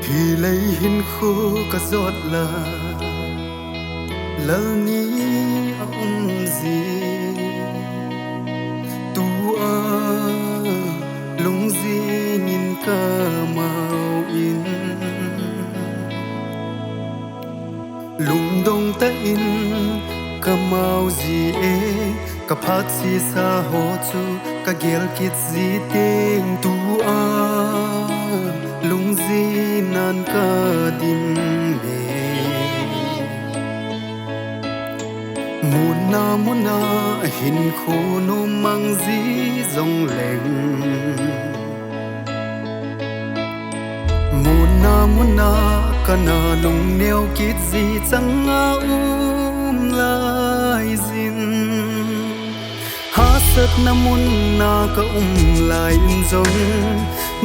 thì lấy hin khô cả giọt là lỡ ní ông gì tu a lung gì nhìn cả màu in lung đông ta in cả màu gì e cả phát si sa hồ chu cả gel kit gì tiếng tu a lung gì nan cả dim me muna hin khô no mang gì dòng lệnh muna kana lung neo kit gì chẳng lai zin ha sat na muna ka lai zong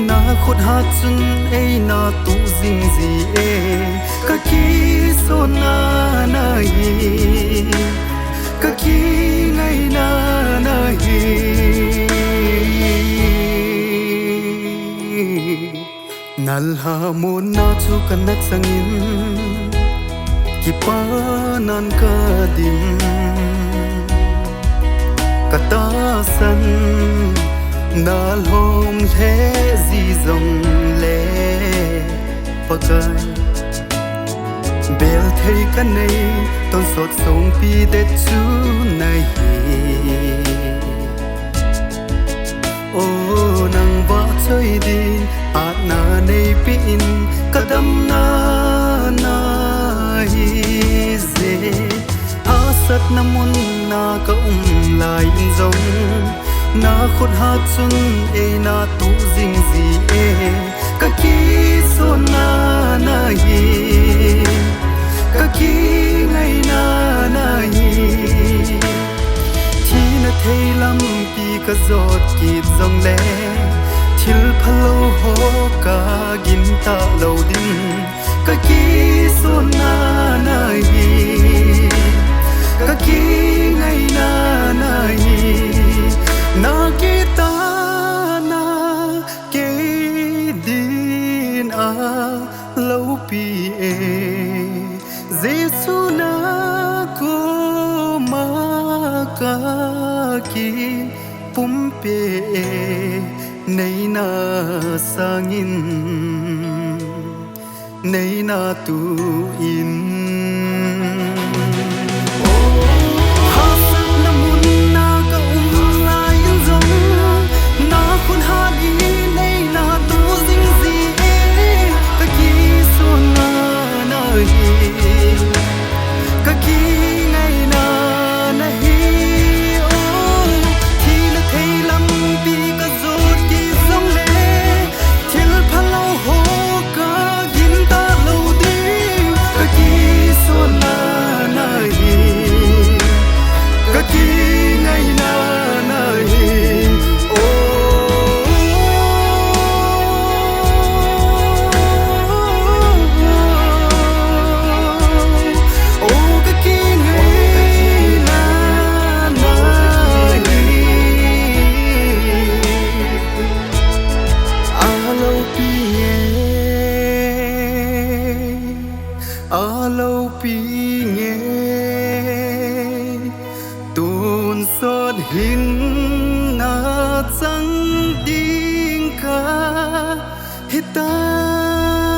na khot ha chun ei na tu jing gì e ka ki so na hi ka ki ngai na hi nal ha mon na chu kan nak sangin ki pa nan ka dim ka ta san na lom he zi zong le pakai bel thei ka nei ton sot song pi de chu nai hi o nang ba choi din at na nei pi in kadam na hi ze ha sat na mun na ka lai in zong na khot ha chun e na tu jing gì e ka ki so na hi ka ki ngai na hi thi na thei lam pi ka zot ki zong le thil phalo ho ka gin ta lo din ka ki so na hi ka ki ngai na hi na ki ta na ke din a lo pi e Giêsu na ko ma ka ki pum pe nei na sangin nei na tu in alo pi nghe tuôn sốt hin na chẳng tiếng ca hita